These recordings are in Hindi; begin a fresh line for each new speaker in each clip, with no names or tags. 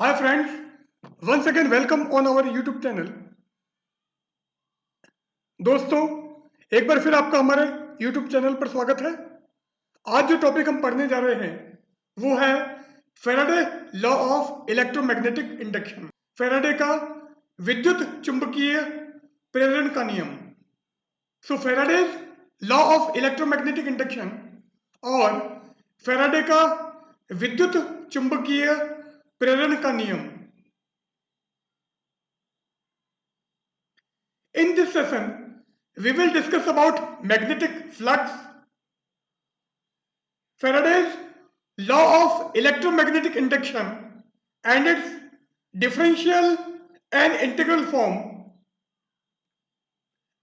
Hi friends, once again welcome on our YouTube channel। दोस्तों, एक बार फिर आपका हमारे YouTube चैनल पर स्वागत है। आज जो टॉपिक हम पढ़ने जा रहे हैं वो है Faraday law of electromagnetic induction. Faraday का विद्युत चुंबकीय प्रेरण का नियम। So Faraday's law of electromagnetic induction और फैराडे का विद्युत चुंबकीय प्रेरण का नियम। In this session, we will discuss about magnetic flux, Faraday's law of electromagnetic induction and its differential and integral form,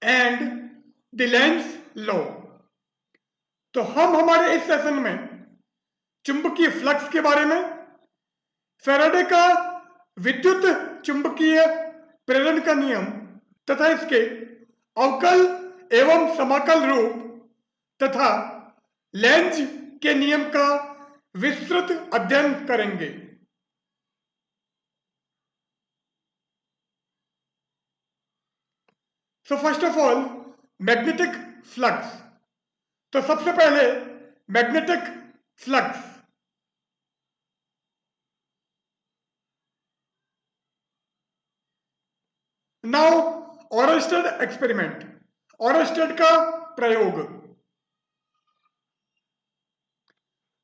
and the Lenz law। तो हम हमारे इस सेशन में चुंबकीय फ्लक्स के बारे में, फैराडे का विद्युत चुंबकीय प्रेरण का नियम तथा इसके अवकल एवं समाकल रूप तथा लेंज के नियम का विस्तृत अध्ययन करेंगे। So first of all magnetic flux. तो सबसे पहले magnetic flux. Now Oersted experiment, Oersted का प्रयोग।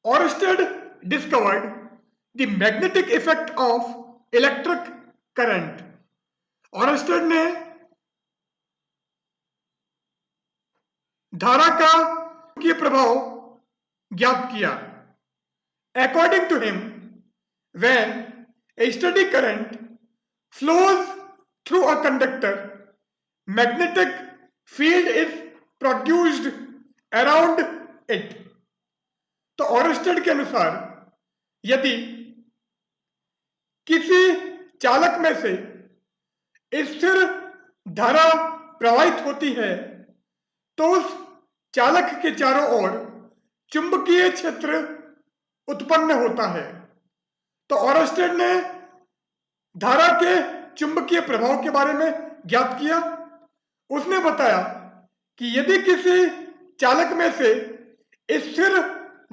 Oersted discovered the magnetic effect of electric current. ओरस्टेड ने धारा का चुंबकीय प्रभाव ज्ञात किया। According to him, when a steady current flows through a conductor, magnetic field is produced around it। तो ओरस्टेड के अनुसार यदि किसी चालक में से स्थिर धारा प्रवाहित होती है तो उस चालक के चारों ओर चुंबकीय क्षेत्र उत्पन्न होता है। तो ओरस्टेड ने धारा के चुंबकीय प्रभाव के बारे में ज्ञात किया। उसने बताया कि यदि किसी चालक में से स्थिर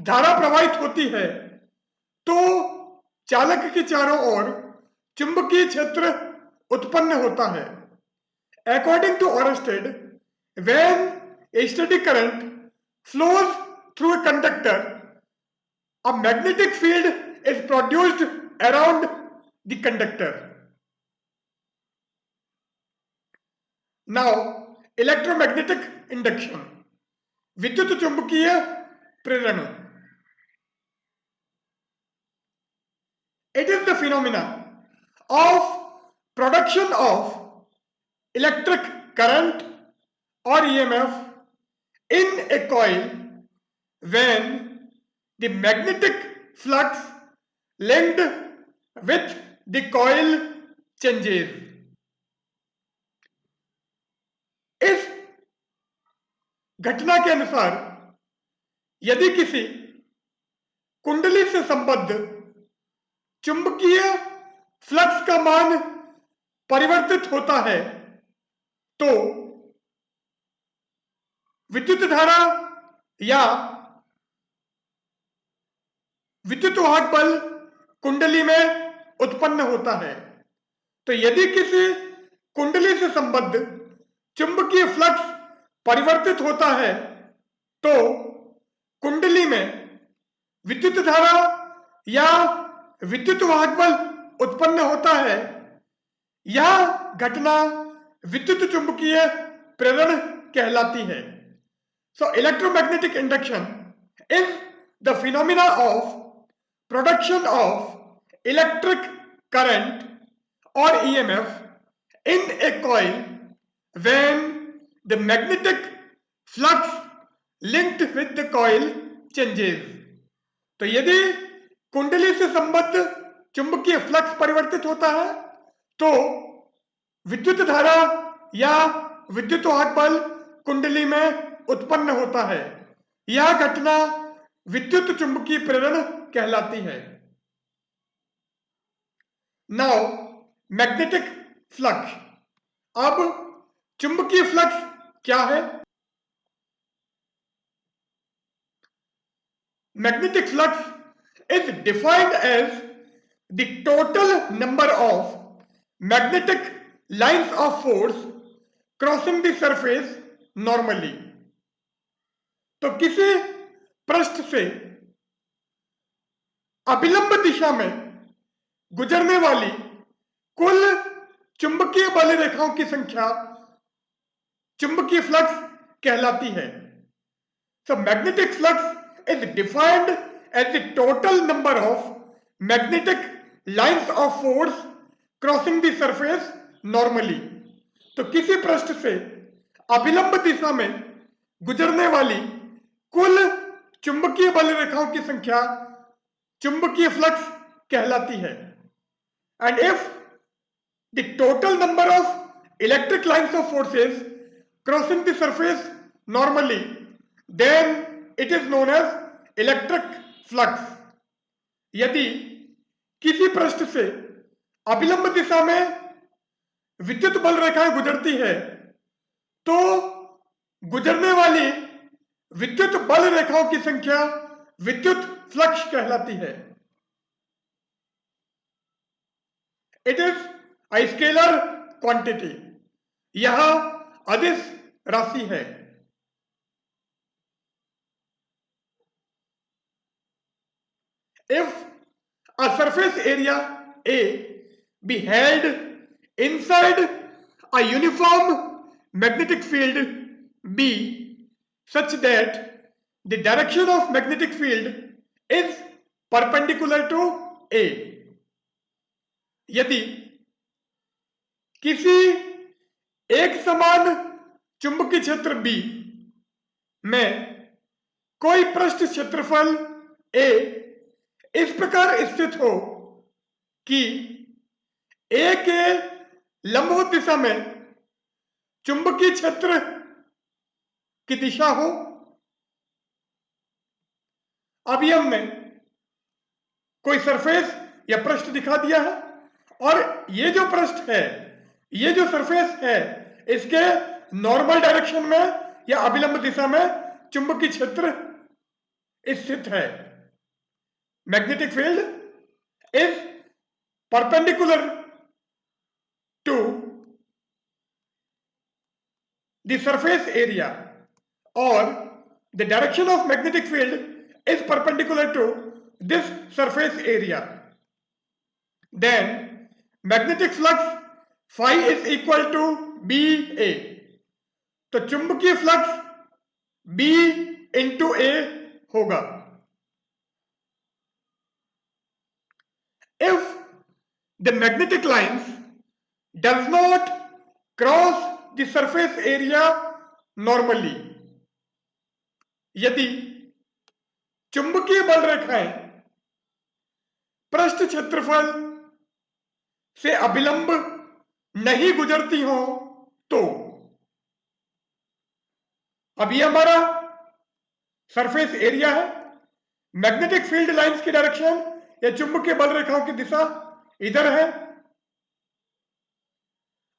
धारा प्रवाहित होती है तो चालक के चारों ओर चुंबकीय क्षेत्र उत्पन्न होता है। According to Oersted, when a steady current flows through a conductor, a magnetic field is produced around the conductor। Now, electromagnetic induction, विद्युत चुंबकीय प्रेरण। It is the phenomena of production of electric current or EMF in a coil when the magnetic flux linked with the coil changes। इस घटना के अनुसार यदि किसी कुंडली से संबद्ध चुंबकीय फ्लक्स का मान परिवर्तित होता है तो विद्युत धारा या विद्युत वाहक बल कुंडली में उत्पन्न होता है। तो यदि किसी कुंडली से संबद्ध चुंबकीय फ्लक्स परिवर्तित होता है तो कुंडली में विद्युत धारा या विद्युत वाहक बल उत्पन्न होता है। यह घटना विद्युत चुंबकीय प्रेरण कहलाती है। So electromagnetic induction is the phenomena of production of electric current or EMF in a coil when the magnetic flux linked with the coil changes। तो यदि कुंडली से संबद्ध चुंबकीय फ्लक्स परिवर्तित होता है तो विद्युत धारा या विद्युत वाहक बल कुंडली में उत्पन्न होता है। यह घटना विद्युत चुंबकीय प्रेरण कहलाती है। Now magnetic flux. अब चुंबकीय फ्लक्स क्या है? Magnetic flux is defined as the total number of magnetic lines of force crossing the surface normally. तो किसी पृष्ठ से अभिलंब दिशा में गुजरने वाली कुल चुंबकीय बल रेखाओं की संख्या चुंबकीय फ्लक्स कहलाती है। So magnetic flux is defined as the total number of magnetic lines of force crossing the surface normally। तो किसी पृष्ठ से अभिलंब दिशा में गुजरने वाली कुल चुंबकीय बल रेखाओं की संख्या चुंबकीय फ्लक्स कहलाती है। And if the total number of electric lines of forces crossing the surface normally, then it is known as electric flux। यदि किसी पृष्ठ से अभिलंब दिशा में विद्युत बल रेखाएं गुजरती है तो गुजरने वाली विद्युत बल रेखाओं की संख्या विद्युत फ्लक्स कहलाती है। It is a scalar quantity. यह अदिश राशि है। If a surface area A be held inside a uniform magnetic field B such that the direction of magnetic field is perpendicular to A। यदि किसी एक समान चुंबकीय क्षेत्र B में कोई पृष्ठ क्षेत्रफल A इस प्रकार स्थित हो कि A के लंबवत दिशा में चुंबकीय क्षेत्र की दिशा हो। अभी हमने कोई सरफेस या पृष्ठ दिखा दिया है और ये जो पृष्ठ है, ये जो सरफेस है, इसके नॉर्मल डायरेक्शन में या अभिलंब दिशा में चुंबकीय क्षेत्र स्थित है। Magnetic field is perpendicular to the surface area, or the direction of magnetic field is perpendicular to this surface area। Then magnetic flux phi is equal to BA। तो चुंबकीय फ्लक्स B into A होगा। If the magnetic lines does not cross the surface area normally, यदि चुंबकीय बल रेखाएं पृष्ठ क्षेत्रफल से अभिलंब नहीं गुजरती हो तो, अब ये हमारा सरफेस एरिया है। मैग्नेटिक फील्ड लाइंस की डायरेक्शन या चुंबकीय बल रेखाओं की दिशा इधर है।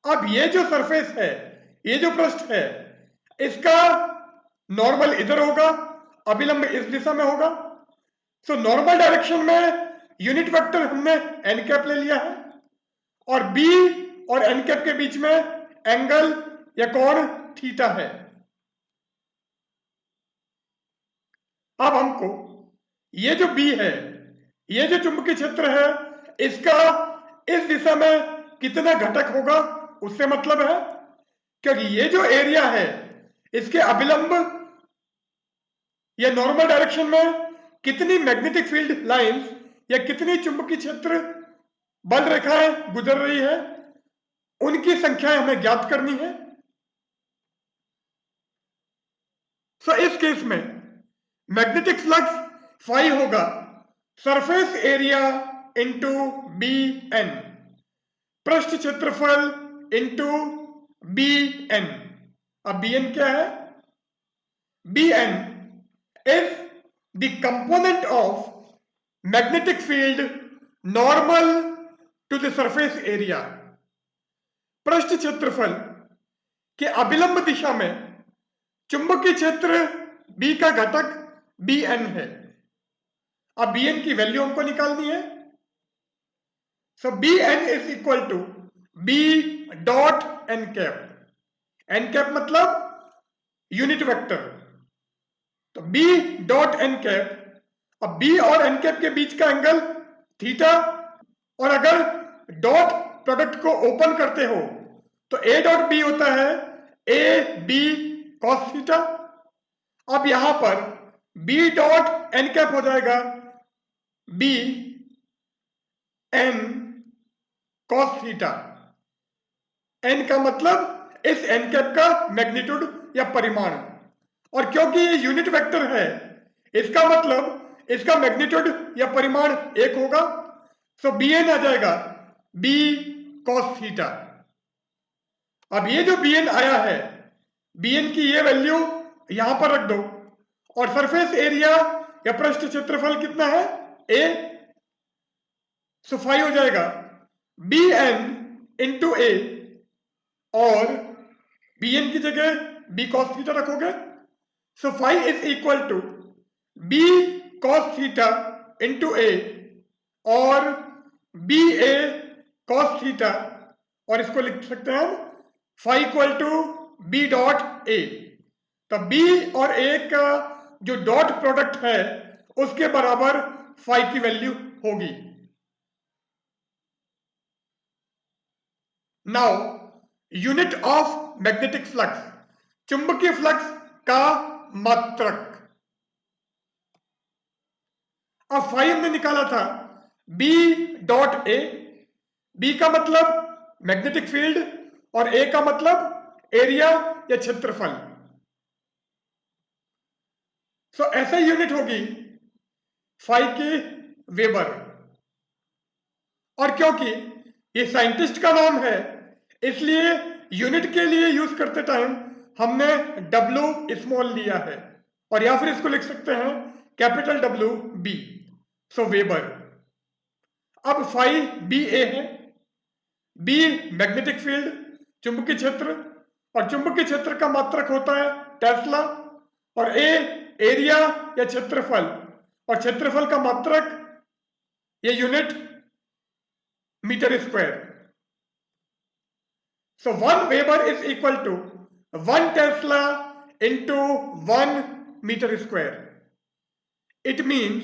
अब ये जो सरफेस है, ये जो पृष्ठ है, इसका नॉर्मल इधर होगा, अभिलंब इस दिशा में होगा। सो नॉर्मल डायरेक्शन में यूनिट वेक्टर हमने एन कैप ले लिया है और बी और एन कैप के बीच में एंगल या कोण थीटा है। अब हमको ये जो बी है, ये जो चुंबकीय क्षेत्र है, इसका इस दिशा में कितना घटक होगा उससे मतलब है, क्योंकि ये जो एरिया है इसके अभिलंब या नॉर्मल डायरेक्शन में कितनी मैग्नेटिक फील्ड लाइंस या कितनी चुंबकीय क्षेत्र बल रेखाएं गुजर रही है, उनकी संख्या हमें ज्ञात करनी है। सो इस केस में मैग्नेटिक फ्लक्स फाई होगा surface area into B N, पृष्ठ क्षेत्रफल इंटू बी एन। अब बी एन क्या है? B N is the component of magnetic field normal to the surface area. पृष्ठ क्षेत्रफल के अभिलंब दिशा में चुंबकीय क्षेत्र B का घटक Bn है। अब Bn की वैल्यू हमको निकालनी है। So Bn is equal to B dot n cap. n cap मतलब यूनिट वेक्टर, तो B डॉट n कैप। अब B और n कैप के बीच का एंगल थीटा, और अगर डॉट प्रोडक्ट को ओपन करते हो तो A डॉट B होता है A B cos थीटा। अब यहां पर B डॉट n कैप हो जाएगा B n cos theta. n का मतलब इस n कैप का मैग्नीट्यूड या परिमाण, और क्योंकि ये यूनिट वेक्टर है इसका मतलब इसका मैग्नीट्यूड या परिमाण एक होगा। सो Bn आ जाएगा B cos थीटा। अब ये जो Bn आया है, Bn की ये वैल्यू यहां पर रख दो, और सरफेस एरिया या पृष्ठ क्षेत्रफल कितना है A, सो 5 हो जाएगा Bn इंटू A, और Bn की जगह B cos थीटा रखोगे, so 5 is equal to B cos theta into A और BA cos थीटा, और इसको लिख सकते हैं हम 5 equal to B dot A। तो B और A का जो डॉट प्रोडक्ट है उसके बराबर 5 की वैल्यू होगी। Now unit of magnetic flux, चुंबकीय फ्लक्स का मात्रक। अब 5 हमने निकाला था B डॉट A। B का मतलब मैग्नेटिक फील्ड और A का मतलब एरिया या क्षेत्रफल। सो ऐसा यूनिट होगी 5 की वेबर, और क्योंकि ये साइंटिस्ट का नाम है इसलिए यूनिट के लिए यूज करते टाइम हमने W स्मॉल लिया है, और या फिर इसको लिख सकते हैं कैपिटल W B, सो वेबर। अब 5 BA है। B मैग्नेटिक फील्ड चुंबकीय क्षेत्र, और चुंबकीय क्षेत्र का मात्रक होता है टेस्ला, और A एरिया या क्षेत्रफल, और क्षेत्रफल का मात्रक ये unit metre square. So 1 weber is equal to 1 tesla into 1 metre square. It means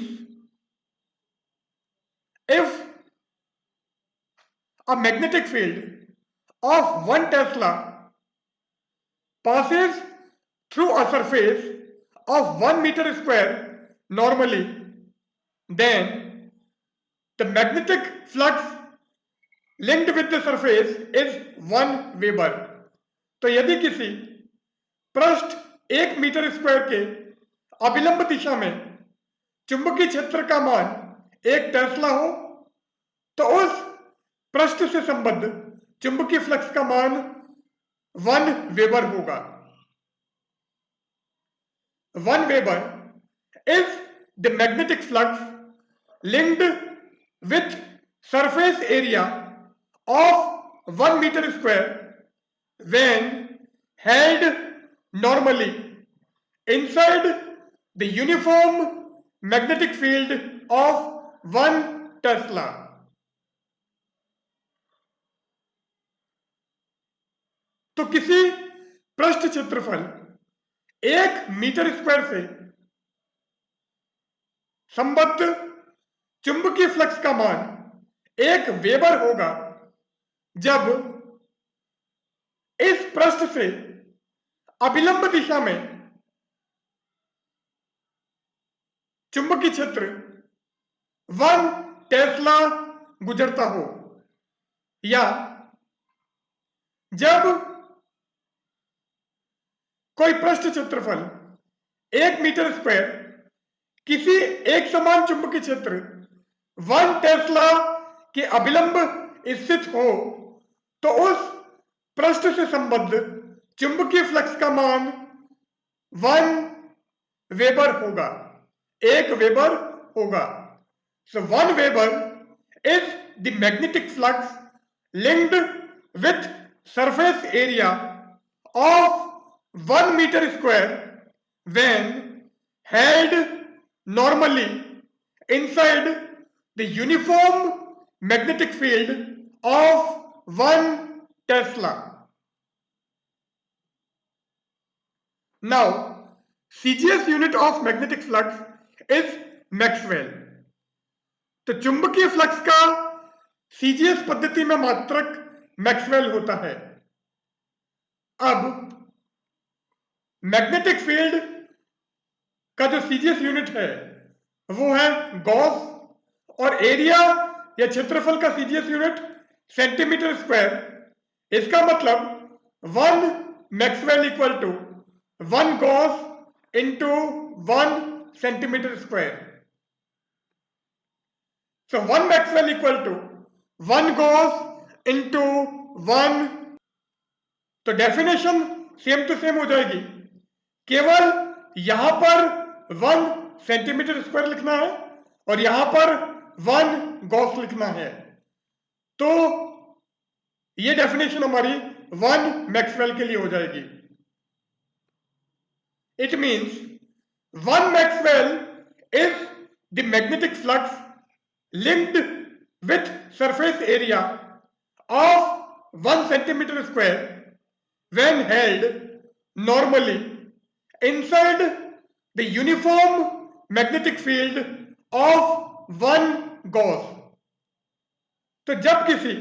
if a magnetic field of 1 Tesla passes through a surface of 1 meter square normally, then the magnetic flux linked with the surface is 1 Weber। तो यदि किसी पृष्ठ 1 मीटर स्क्वायर के अभिलंब दिशा में चुंबकीय क्षेत्र का मान 1 टेस्ला हो तो उस पृष्ठ से संबद्ध चुंबकीय फ्लक्स का मान 1 वेबर होगा। 1 weber is the magnetic flux linked with surface area of 1 metre square when held normally inside the uniform magnetic field of 1 Tesla। तो किसी पृष्ठ क्षेत्रफल 1 मीटर स्क्वायर से संबद्ध चुंबकीय फ्लक्स का मान 1 वेबर होगा जब इस पृष्ठ से अभिलंब दिशा में चुंबकीय क्षेत्र 1 टेस्ला गुजरता हो, या जब कोई पृष्ठ क्षेत्रफल 1 मीटर स्क्वायर किसी एक समान चुंबकीय क्षेत्र 1 टेस्ला के अभिलंब स्थित हो तो उस पृष्ठ से संबद्ध चुंबकीय फ्लक्स का मान 1 वेबर होगा, 1 वेबर होगा। सो 1 weber is the magnetic flux linked with surface area of 1 meter square when held normally inside the uniform magnetic field of 1 Tesla. Now, CGS unit of magnetic flux is Maxwell. तो चुंबकीय फ्लक्स का सीजीएस पद्धति में मात्रक मैक्सवेल होता है। अब मैग्नेटिक फील्ड का जो सीजीएस यूनिट है वो है गॉस, और एरिया या क्षेत्रफल का सीजीएस यूनिट सेंटीमीटर स्क्वायर। इसका मतलब 1 maxwell equal to 1 gauss into 1 centimetre square. So 1 Maxwell equal to 1 Gauss into 1। तो डेफिनेशन सेम टू सेम हो जाएगी, केवल यहां पर 1 सेंटीमीटर स्क्वायर लिखना है और यहां पर 1 गॉस लिखना है। तो ये डेफिनेशन हमारी 1 मैक्सवेल के लिए हो जाएगी। It means 1 Maxwell is the magnetic flux linked with surface area of 1 centimeter square when held normally inside the uniform magnetic field of 1 Gauss। तो जब किसी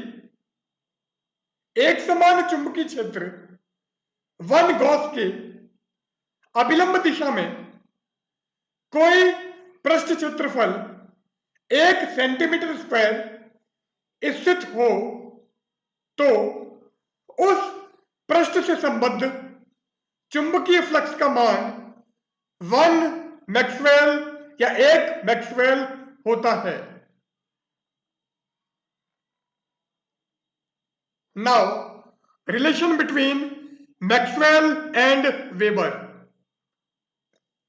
एक समान चुंबकीय क्षेत्र 1 गॉस के अभिलंब दिशा में कोई पृष्ठ क्षेत्रफल 1 सेंटीमीटर स्क्वायर स्थित हो तो उस पृष्ठ से संबद्ध चुंबकीय फ्लक्स का मान 1 मैक्सवेल या 1 मैक्सवेल होता है। Now relation between maxwell and weber.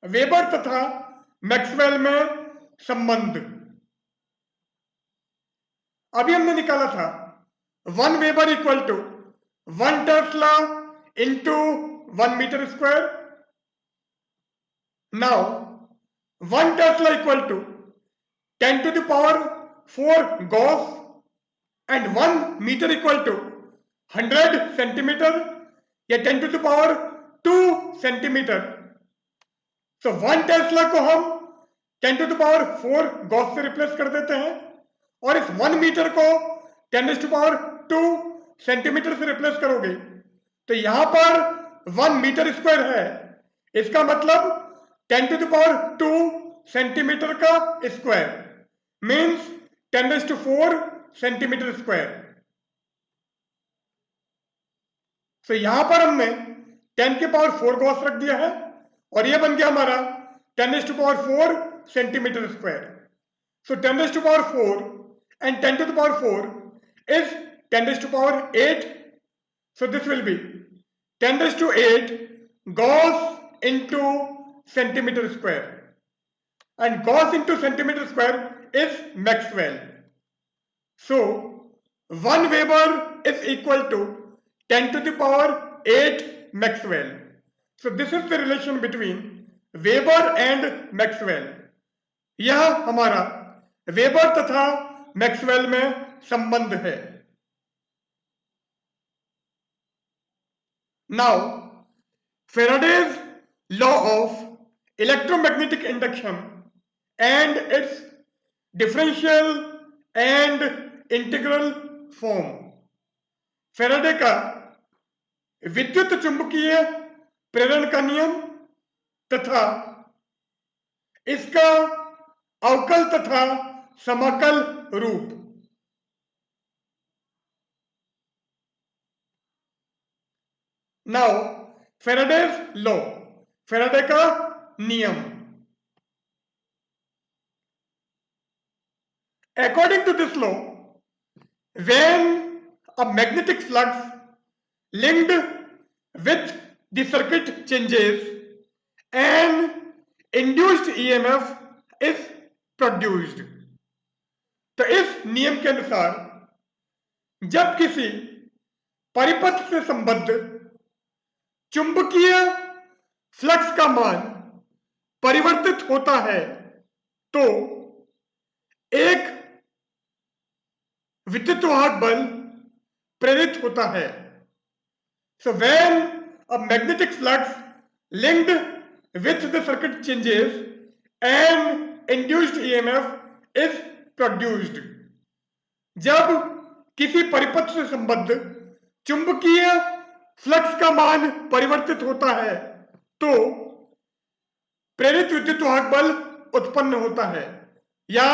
Weber तथा मैक्सवेल में संबंध अभी हमने निकाला था 1 weber equal to 1 tesla into 1 metre square. Now 1 tesla equal to 10 to the power 4 gauss and 1 metre equal to 100 centimetre या 10 to the power 2 centimetre. So 1 tesla को हम 10 to the power 4 गॉस से रिप्लेस कर देते हैं और इस 1 मीटर को 10 to the power 2 सेंटीमीटर से रिप्लेस करोगे तो यहां पर 1 मीटर स्क्वायर है, इसका मतलब 10 to the power 2 सेंटीमीटर का square means 10 to 4 centimetre square. तो यहां पर हमने 10 के पावर 4 गॉस रख दिया है और यह बन गया हमारा 10 to power 4 centimetre square. So 10 to power 4 and 10 to the power 4 is 10 to power 8. So this will be 10 to 8 Gauss into centimeter square, and Gauss into centimeter square is Maxwell. So 1 Weber is equal to 10 to the power 8 Maxwell. So this is the relation between Weber and Maxwell. यह हमारा वेबर तथा मैक्सवेल में संबंध है। Now Faraday's law of electromagnetic induction and it's differential and integral form. Faraday का विद्युत चुंबकीय प्रेरण का नियम तथा इसका अवकल तथा समाकल रूप। नाउ फेराडेज लॉ, फेराडे का नियम। According to this law, when a magnetic flux linked with the circuit changes, an induced EMF is produced। तो इस नियम के अनुसार जब किसी परिपथ से संबद्ध चुंबकीय फ्लक्स का मान परिवर्तित होता है तो एक विद्युत वाहक बल प्रेरित होता है। So when a magnetic flux linked with the circuit changes, an induced EMF is produced. जब किसी परिपथ से संबद्ध चुंबकीय फ्लक्स का मान परिवर्तित होता है तो प्रेरित विद्युत वाहक बल उत्पन्न होता है या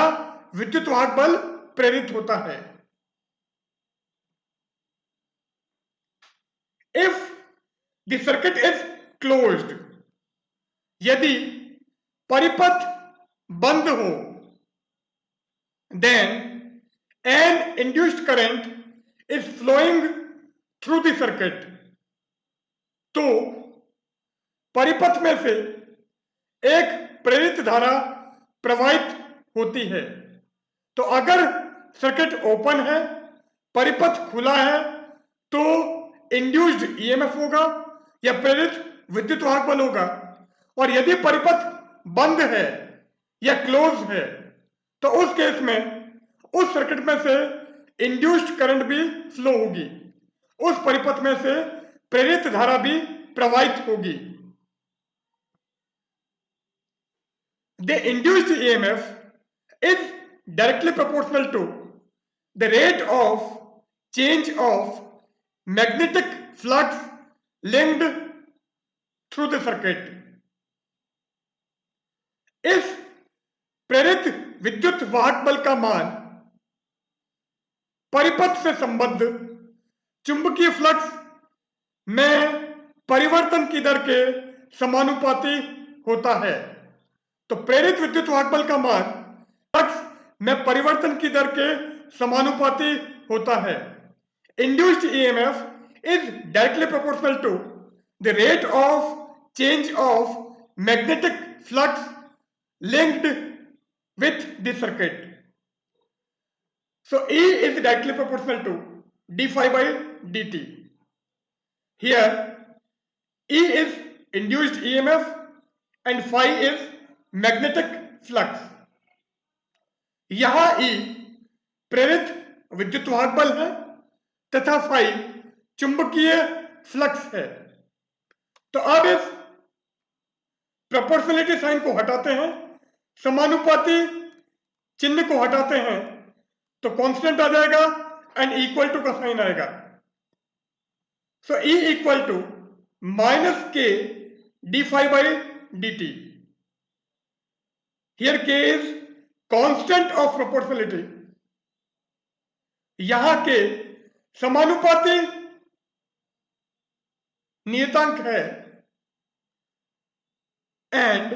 विद्युत वाहक बल प्रेरित होता है। If the circuit is closed, यदि परिपथ बंद हो, then an induced current is flowing through the circuit, तो परिपथ में से एक प्रेरित धारा प्रवाहित होती है। तो अगर सर्किट ओपन है, परिपथ खुला है, तो इंड्यूस्ड ईएमएफ होगा या प्रेरित विद्युत वाहक बल होगा, और यदि परिपथ बंद है या क्लोज है तो उस केस में उस सर्किट में से इंड्यूस्ड करंट भी फ्लो होगी, उस परिपथ में से प्रेरित धारा भी प्रवाहित होगी। The induced EMF is directly proportional to the rate of change of magnetic flux linked through the circuit. इस प्रेरित विद्युत वाहक बल का मान परिपथ से संबद्ध चुंबकीय फ्लक्स में परिवर्तन की दर के समानुपाती होता है। तो प्रेरित विद्युत वाहक बल का मान फ्लक्स में परिवर्तन की दर के समानुपाती होता है। Induced EMF is directly proportional to the rate of change of magnetic flux linked with the circuit. So E is directly proportional to d phi by dt. Here E is induced EMF and phi is magnetic flux. यहां E प्रेरित विद्युत वाहक बल है तथा phi चुंबकीय फ्लक्स है। तो अब इस प्रोपोर्शनलिटी साइन को हटाते हैं, समानुपाती चिन्ह को हटाते हैं, तो कांस्टेंट आ जाएगा एंड इक्वल टू का साइन आएगा। So E equal to minus K D phi by D T. Here K is constant of proportionality. यहां के समानुपाती नियतांक है and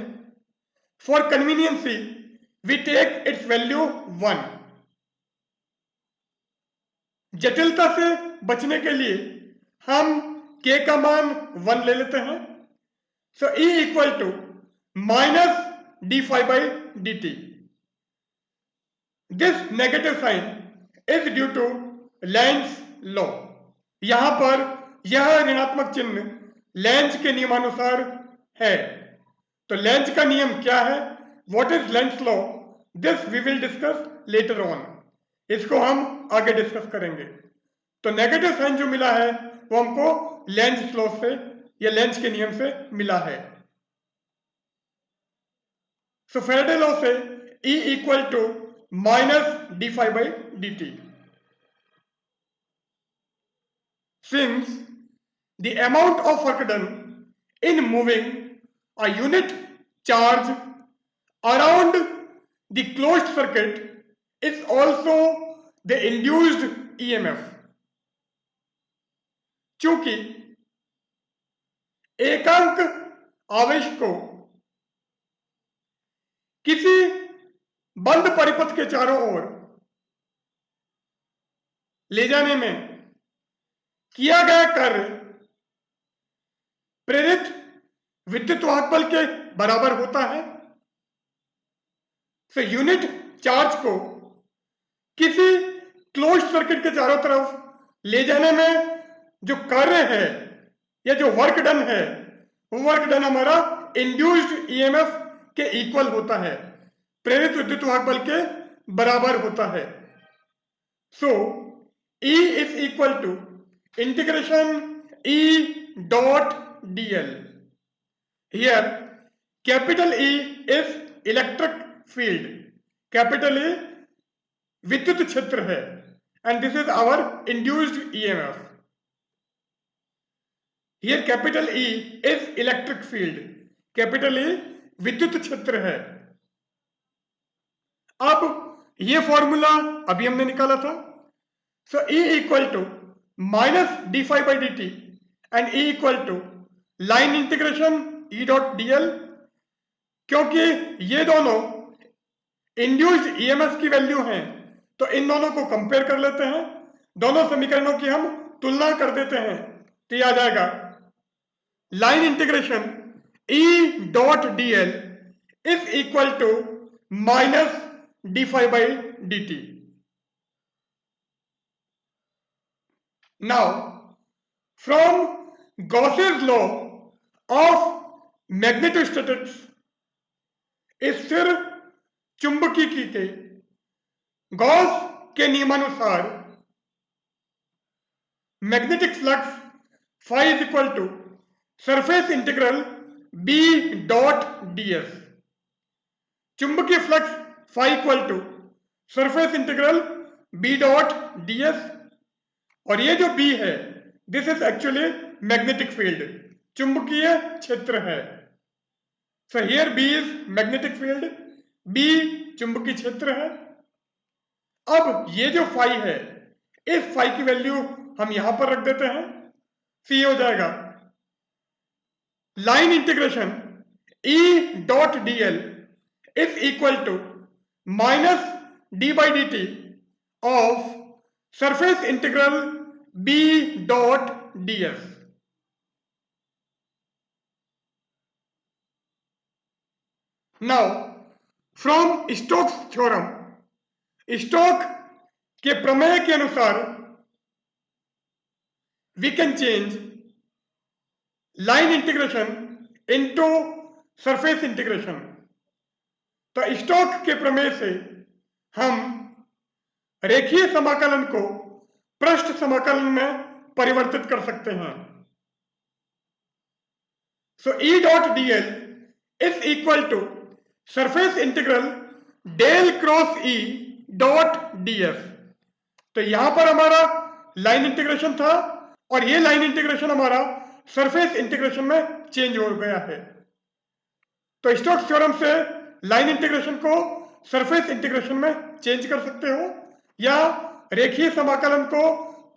for convenience we take its value 1। जटिलता से बचने के लिए हम k का मान 1 ले लेते हैं। So E equal to minus D phi by D T. This negative sign is due to Lenz law. यहां पर यह ऋणात्मक चिन्ह लेंज के नियमानुसार है। तो लेंज का नियम क्या है, what is Lenz law, this we will discuss later on. इसको हम आगे डिस्कस करेंगे। तो नेगेटिव साइन जो मिला है वो हमको लेंज लॉ से या लेंज के नियम से मिला है। सो फैराडे लॉ से E equal to minus D phi by D T. Since the amount of work done in moving a unit charge around the closed circuit is also the induced EMF, चूंकि एकांक आवेश को किसी बंद परिपथ के चारों ओर ले जाने में किया गया कार्य प्रेरित विद्युत वाहक बल के बराबर होता है। यूनिट चार्ज को किसी क्लोज्ड सर्किट के चारों तरफ ले जाने में जो कार्य है या जो वर्क डन है, वो वर्क डन हमारा इंड्यूस्ड ईएमएफ के इक्वल होता है, प्रेरित विद्युत वाहक बल के बराबर होता है। सो E is equal to integration E dot dl. Here capital E is electric field, capital E विद्युत क्षेत्र है, and this is our induced EMF. Here capital E is electric field, capital E विद्युत क्षेत्र है। अब ये फॉर्मूला अभी हमने निकाला था, so E equal to minus d phi by dt and E equal to line integration E dot dl, क्योंकि ये दोनों इंड्यूस्ड ईएमएफ की वैल्यू हैं, तो इन दोनों को कंपेयर कर लेते हैं, दोनों समीकरणों की हम तुलना कर देते हैं, तो ये आ जाएगा line integration E dot dl is equal to minus D phi by D T. Now from Gauss's law of magnetostatics, स्थिर चुंबकीय के गॉस के नियमानुसार magnetic flux phi is equal to surface integral B dot ds, चुंबकीय flux phi equal to surface integral B dot ds, और ये जो b है this is actually magnetic field, चुंबकीय क्षेत्र है। So here b is magnetic field, b चुंबकीय क्षेत्र है। अब ये जो फाई है, इस फाई की वैल्यू हम यहां पर रख देते हैं, सी हो जाएगा line integration E dot dl is equal to minus D by D T of surface integral B dot ds। Now from Stokes theorem, Stoke के प्रमेय के अनुसार we can change line integration into surface integration. तो स्टोक के प्रमेय से हम रेखीय समाकलन को पृष्ठ समाकलन में परिवर्तित कर सकते हैं। So E dot dl is equal to surface integral del cross E dot ds। तो यहां पर हमारा लाइन इंटीग्रेशन था और ये लाइन इंटीग्रेशन हमारा सरफेस इंटीग्रेशन में चेंज हो गया है। तो स्टोक्स थ्योरम से लाइन इंटीग्रेशन को सरफेस इंटीग्रेशन में चेंज कर सकते हो या रेखीय समाकलन को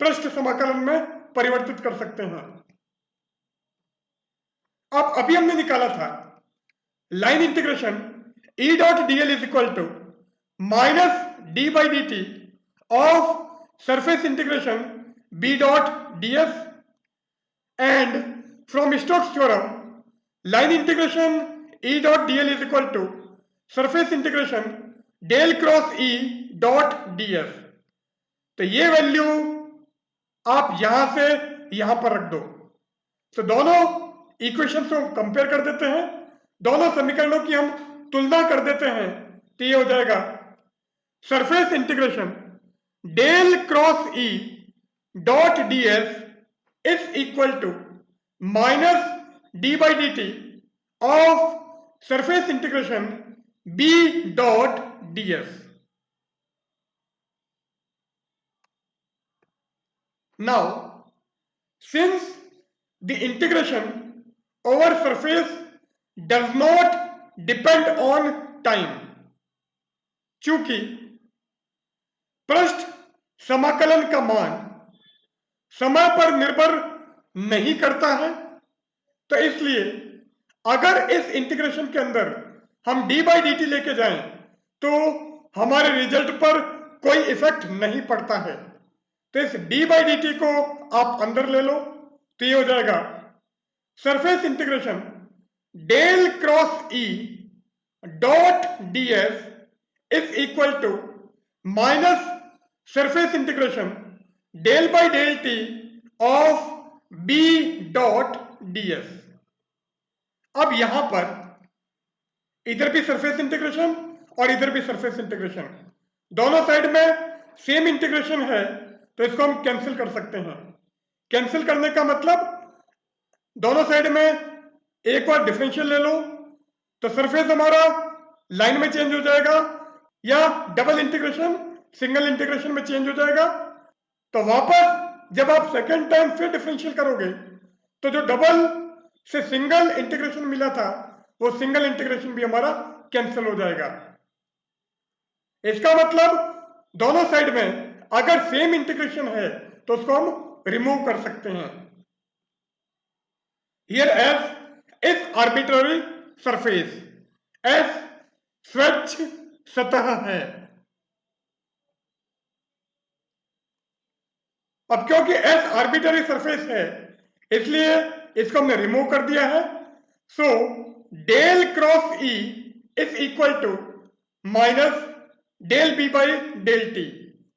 पृष्ठ समाकलन में परिवर्तित कर सकते हैं। अब अभी हमने निकाला था line integration E dot dl is equal to minus D by D T of surface integration B dot ds, and from Stokes theorem line integration E dot dl is equal to surface integration del cross E dot ds। तो ये वैल्यू आप यहां से यहां पर रख दो, तो दोनों इक्वेशन को कंपेयर कर देते हैं, दोनों समीकरणों की हम तुलना कर देते हैं, तो ये हो जाएगा surface integration del cross E dot ds is equal to minus D by D T of surface integration B dot ds। Now since the integration over surface does not depend on time, चूंकि पृष्ठ समाकलन का मान समय पर निर्भर नहीं करता है, तो इसलिए अगर इस इंटीग्रेशन के अंदर हम d बाई डी टी लेके जाएं तो हमारे रिजल्ट पर कोई इफेक्ट नहीं पड़ता है। तो इस d बाई डी टी को आप अंदर ले लो, तो ये हो जाएगा surface integration del cross E dot ds is equal to minus surface integration del by del T of B dot ds। अब यहां पर इधर भी सरफेस इंटीग्रेशन और इधर भी सरफेस इंटीग्रेशन, दोनों साइड में सेम इंटीग्रेशन है, तो इसको हम कैंसिल कर सकते हैं। कैंसिल करने का मतलब दोनों साइड में एक बार डिफरेंशियल ले लो तो सरफेस हमारा लाइन में चेंज हो जाएगा, या डबल इंटीग्रेशन सिंगल इंटीग्रेशन में चेंज हो जाएगा। तो वापस जब आप सेकेंड टाइम फिर डिफरेंशियल करोगे तो जो डबल से सिंगल इंटीग्रेशन मिला था वो सिंगल इंटीग्रेशन भी हमारा कैंसिल हो जाएगा। इसका मतलब दोनों साइड में अगर सेम इंटीग्रेशन है तो उसको हम रिमूव कर सकते हैं। Here S is arbitrary surface, S स्वच्छ सतह है। अब क्योंकि एस आर्बिट्ररी सरफेस है इसलिए इसको हमने रिमूव कर दिया है। So del cross E is equal to minus del B by del T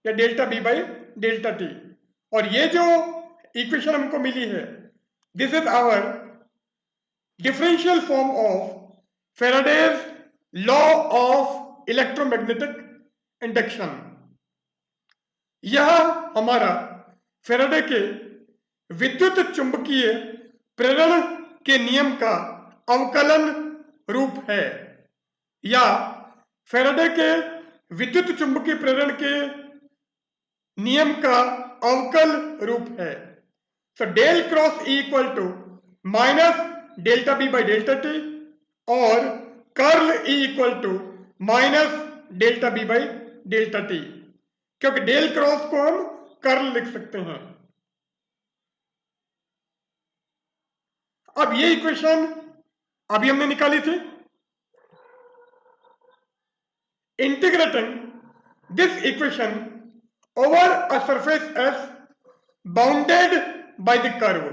या delta B by delta T. और ये जो इक्वेशन हमको मिली है, this is our differential form of Faraday's law of electromagnetic induction. यह हमारा फेराडे के विद्युत चुंबकीय प्रेरण के नियम का अवकलन रूप है, या फेराडे के विद्युत चुंबकीय प्रेरण के नियम का अवकल रूप है। So del cross E equal to minus delta B by delta T और curl E equal to minus delta B by delta T, क्योंकि डेल क्रॉस को हम कर्ल लिख सकते हैं। अब ये इक्वेशन अभी हमने निकाली थी। Integrating this equation over a surface S bounded by the curve,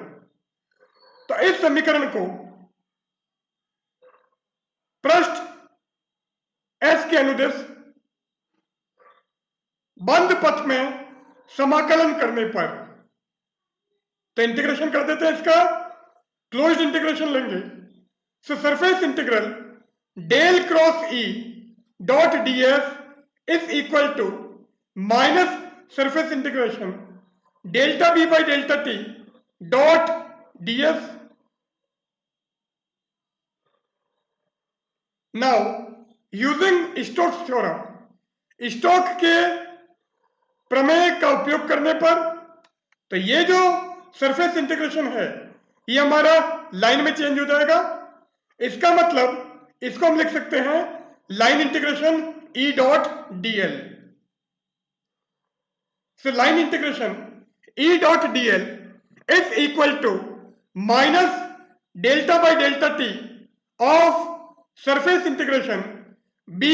तो इस समीकरण को पृष्ठ एस के अनुदेश बंद पथ में समाकलन करने पर, तो इंटीग्रेशन कर देते हैं, इसका क्लोज्ड इंटीग्रेशन लेंगे। So surface integral del cross E dot ds is equal to minus surface integration delta B by delta T dot ds। Now using Stokes theorem, Stoke के प्रमेय का उपयोग करने पर, तो ये जो सरफेस इंटीग्रेशन है ये हमारा लाइन में चेंज हो जाएगा। इसका मतलब इसको हम लिख सकते हैं line integration E dot dl। So line integration E dot dl is equal to minus delta by delta T of surface integration b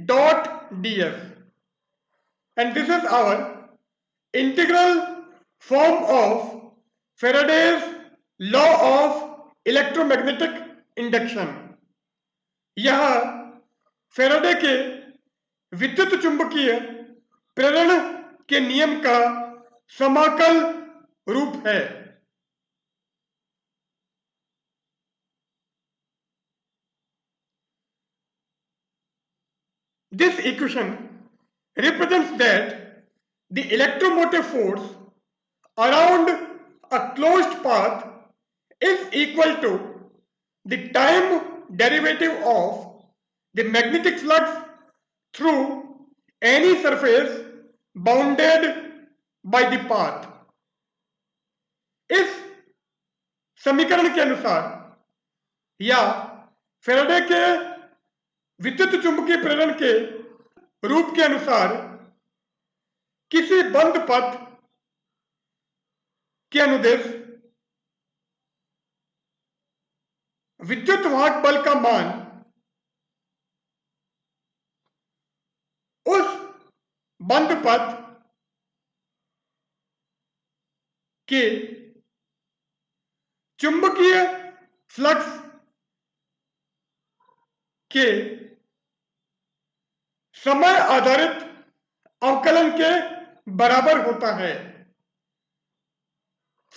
dot ds, and this is our integral form of Faraday's law of electromagnetic induction। यह फेराडे के विद्युत चुंबकीय प्रेरण के नियम का समाकल रूप है। This equation represents that the electromotive force around a closed path is equal to the time derivative of the magnetic flux through any surface bounded by the path। इस समीकरण के अनुसार या फेराडे के विद्युत चुंबकीय प्रेरण के रूप के अनुसार किसी बंद पथ के अनुदेश विद्युत वाहक बल का मान उस बंद पथ के चुंबकीय फ्लक्स के समय आधारित अवकलन के बराबर होता है।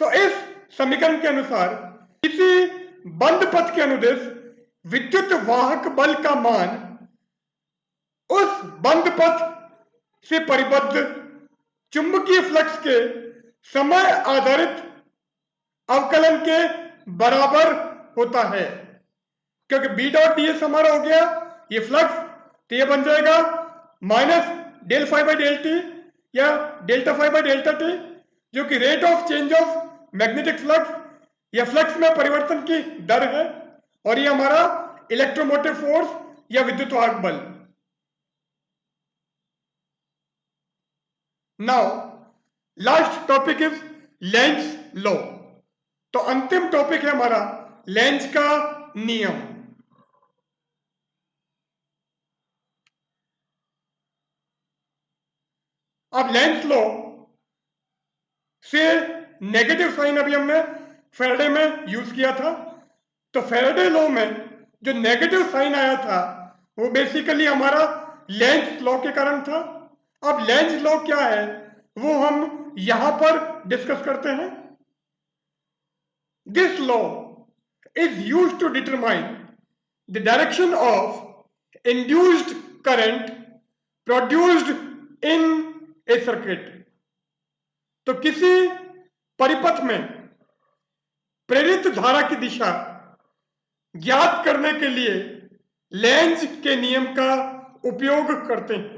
सो इस समीकरण के अनुसार किसी बंद पथ के अनुदेश विद्युत वाहक बल का मान उस बंद पथ से परिबद्ध चुंबकीय फ्लक्स के समय आधारित अवकलन के बराबर होता है, क्योंकि बी डॉट डी एस हमारा हो गया ये फ्लक्स, तो ये बन जाएगा minus del phi by del T या delta phi by delta T, जो कि rate of change of magnetic flux या फ्लक्स में परिवर्तन की दर है, और ये हमारा इलेक्ट्रोमोटिव फोर्स या विद्युत वाहक बल। Now last topic is Lenz law. तो अंतिम टॉपिक है हमारा लेंज का नियम। अब लेंज लॉ से नेगेटिव साइन अभी हमने फैराडे में यूज किया था, तो फैराडे लॉ में जो नेगेटिव साइन आया था वो बेसिकली हमारा लेंज लॉ के कारण था। अब लेंज लॉ क्या है वो हम यहां पर डिस्कस करते हैं। This law is used to determine the direction of induced current produced in a circuit. तो किसी परिपथ में प्रेरित धारा की दिशा ज्ञात करने के लिए लेंज के नियम का उपयोग करते हैं।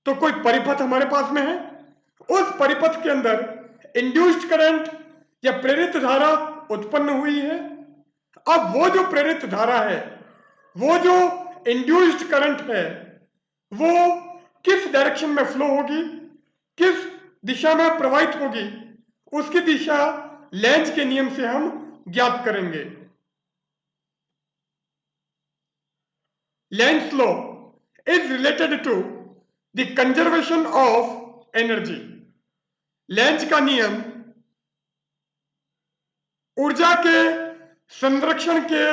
तो कोई परिपथ हमारे पास में है, उस परिपथ के अंदर इंड्यूस्ड करंट या प्रेरित धारा उत्पन्न हुई है। अब वो जो प्रेरित धारा है, वो जो इंड्यूस्ड करंट है, वो किस डायरेक्शन में फ्लो होगी, किस दिशा में प्रवाहित होगी, उसकी दिशा लेंज के नियम से हम ज्ञात करेंगे। Lenz law is related to the conservation of energy. Lenz का नियम ऊर्जा के संरक्षण के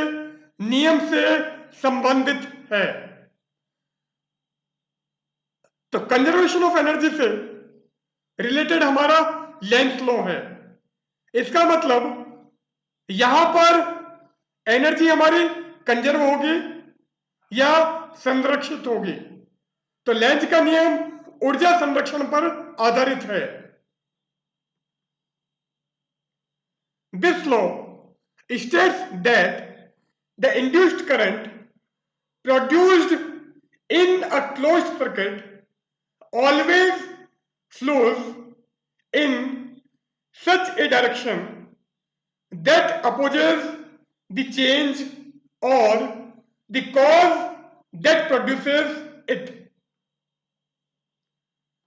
नियम से संबंधित है। तो कंजर्वेशन ऑफ एनर्जी से रिलेटेड हमारा लेंज लॉ है। इसका मतलब यहां पर एनर्जी हमारी कंजर्व होगी या संरक्षित होगी। तो लेंज का नियम ऊर्जा संरक्षण पर आधारित है। This law states that the induced current produced in a closed circuit always flows in such a direction that opposes the change or the cause that produces it।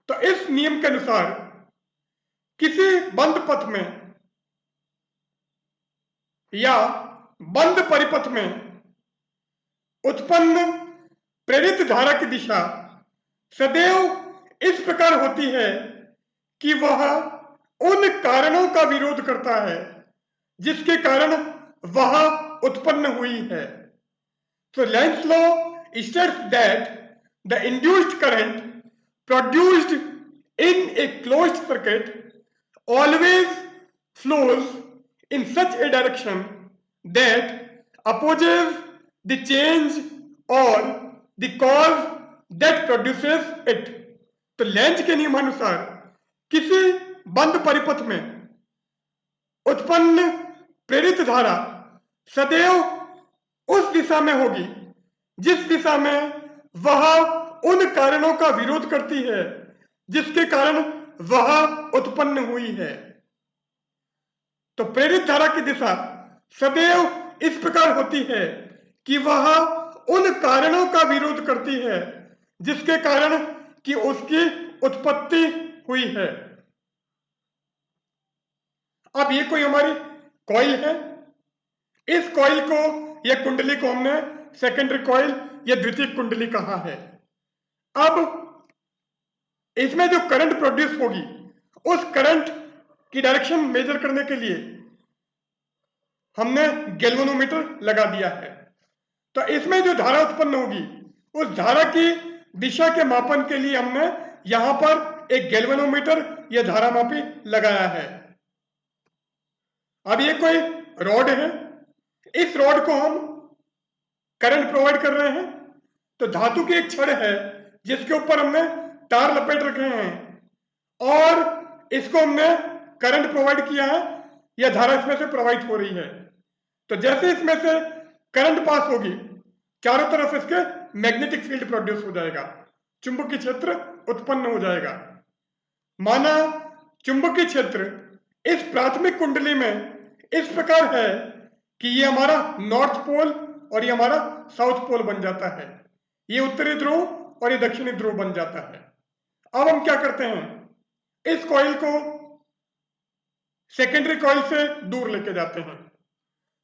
तो इस नियम के अनुसार किसी बंद पथ में या बंद परिपथ में उत्पन्न प्रेरित धारा की दिशा सदैव इस प्रकार होती है कि वह उन कारणों का विरोध करता है जिसके कारण वह उत्पन्न हुई है। So Lenz law states that the induced current produced in a closed circuit always flows in such a direction that opposes the change or the cause that produces it। तो लेंज के नियमानुसार किसी बंद परिपथ में उत्पन्न प्रेरित धारा सदैव उस दिशा में होगी जिस दिशा में वह उन कारणों का विरोध करती है जिसके कारण वह उत्पन्न हुई है। तो प्रेरित धारा की दिशा सदैव इस प्रकार होती है कि वह उन कारणों का विरोध करती है जिसके कारण कि उसकी उत्पत्ति हुई है। अब ये कोई हमारी कॉइल है, इस कॉइल को या कुंडली को हमने सेकेंडरी कॉइल या द्वितीय कुंडली कहा है। अब इसमें जो करंट प्रोड्यूस होगी उस करंट की डायरेक्शन मेजर करने के लिए हमने गैल्वेनोमीटर लगा दिया है। तो इसमें जो धारा उत्पन्न होगी उस धारा की दिशा के मापन के लिए हमने यहां पर एक गैल्वेनोमीटर या धारामापी लगाया है। अब ये कोई रॉड है, इस रॉड को हम करंट प्रोवाइड कर रहे हैं। तो धातु की एक छड़ है जिसके ऊपर हमने तार लपेट रखे हैं और इसको हमने करंट प्रोवाइड किया है या धारा इसमें से प्रवाहित हो रही है। तो जैसे इसमें से करंट पास होगी, चारों तरफ इसके मैग्नेटिक फील्ड प्रोड्यूस हो जाएगा, चुंबकीय क्षेत्र उत्पन्न हो जाएगा। माना चुंबकीय क्षेत्र इस प्राथमिक कुंडली में इस प्रकार है कि ये हमारा नॉर्थ पोल और ये हमारा साउथ पोल बन जाता है, ये उत्तरी ध्रुव और ये दक्षिणी ध्रुव बन जाता है। अब हम क्या करते हैं, इस कॉइल को सेकेंडरी कॉइल से दूर लेके जाते हैं।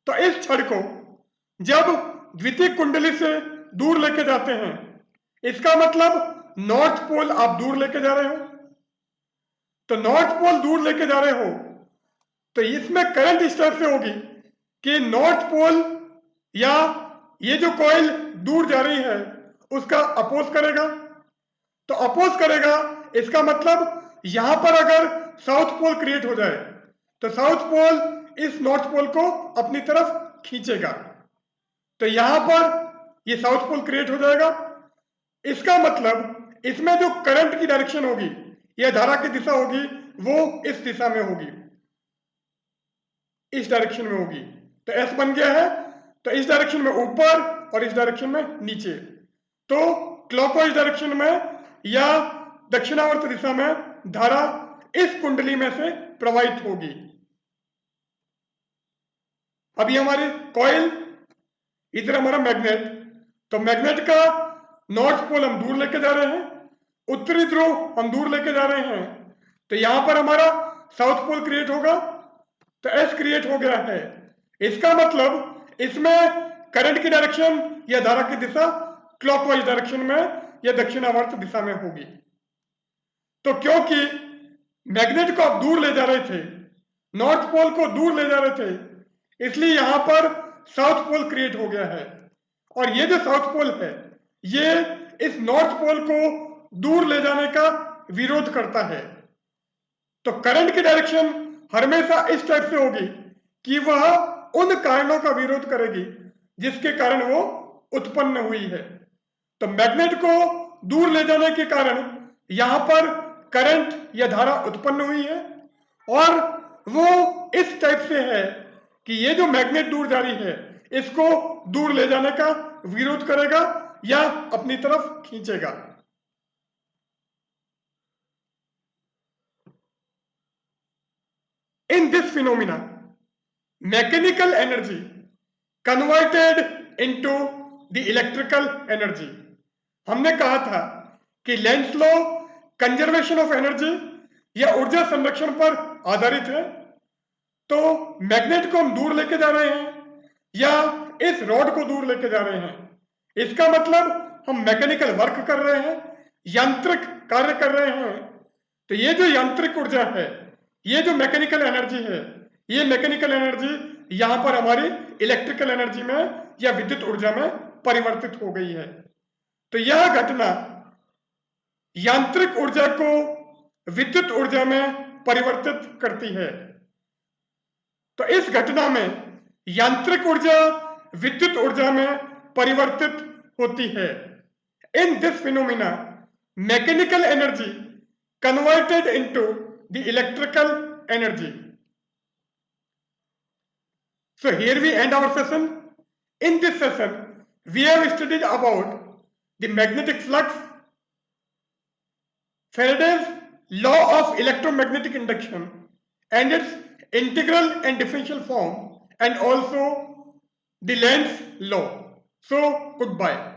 तो इस छड़ को जब द्वितीयक कुंडली से दूर लेके जाते हैं, इसका मतलब नॉर्थ पोल आप दूर लेके जा रहे हो। तो नॉर्थ पोल दूर लेके जा रहे हो तो इसमें करंट इस तरह से होगी कि नॉर्थ पोल या ये जो कॉइल दूर जा रही है उसका अपोज करेगा। तो अपोज करेगा, इसका मतलब यहां पर अगर साउथ पोल क्रिएट हो जाए तो साउथ पोल इस नॉर्थ पोल को अपनी तरफ खींचेगा। तो यहां पर ये साउथ पोल क्रिएट हो जाएगा। इसका मतलब इसमें जो करंट की डायरेक्शन होगी या धारा की दिशा होगी वो इस दिशा में होगी, इस डायरेक्शन में होगी। तो एस बन गया है, तो इस डायरेक्शन में ऊपर और इस डायरेक्शन में नीचे। तो क्लॉकवाइज डायरेक्शन में या दक्षिणावर्त दिशा में धारा इस कुंडली में से प्रवाहित होगी। अब ये हमारी कॉइल, इधर हमारा मैग्नेट। तो मैग्नेट का नॉर्थ पोल हम दूर लेके जा रहे हैं, उत्तरी ध्रुव हम दूर लेके जा रहे हैं। तो यहां पर हमारा साउथ पोल क्रिएट होगा, तो एस क्रिएट हो गया है। इसका मतलब इसमें करंट की डायरेक्शन या धारा की दिशा क्लॉकवाइज डायरेक्शन में या दक्षिणावर्त दिशा में होगी। तो क्योंकि मैग्नेट को आप दूर ले जा रहे थे, नॉर्थ पोल को दूर ले जा रहे थे, इसलिए यहां पर साउथ पोल क्रिएट हो गया है। और ये जो साउथ पोल है ये इस नॉर्थ पोल को दूर ले जाने का विरोध करता है। तो करंट की डायरेक्शन हमेशा इस टाइप से होगी कि वह उन कारणों का विरोध करेगी जिसके कारण वो उत्पन्न हुई है। तो मैग्नेट को दूर ले जाने के कारण यहां पर करंट या धारा उत्पन्न हुई है और वो इस टाइप से है कि ये जो मैग्नेट दूर जा रही है इसको दूर ले जाने का विरोध करेगा या अपनी तरफ खींचेगा। In this phenomena, mechanical energy converted into the electrical energy। हमने कहा था कि Lenz law conservation of energy या ऊर्जा संरक्षण पर आधारित है। तो मैग्नेट को हम दूर लेके जा रहे हैं या इस रॉड को दूर लेके जा रहे हैं, इसका मतलब हम मैकेनिकल वर्क कर रहे हैं, यांत्रिक कार्य कर रहे हैं। तो ये जो यांत्रिक ऊर्जा है, ये जो मैकेनिकल एनर्जी है, ये मैकेनिकल एनर्जी यहां पर हमारी इलेक्ट्रिकल एनर्जी में या विद्युत ऊर्जा में परिवर्तित हो गई है। तो यह घटना यांत्रिक ऊर्जा को विद्युत ऊर्जा में परिवर्तित करती है। तो इस घटना में यांत्रिक ऊर्जा विद्युत ऊर्जा में परिवर्तित होती है। In this phenomena mechanical energy converted into the electrical energy. So here we end our session. In this session, we have studied about the magnetic flux, Faraday's law of electromagnetic induction and its integral and differential form, and also the Lenz law. So goodbye.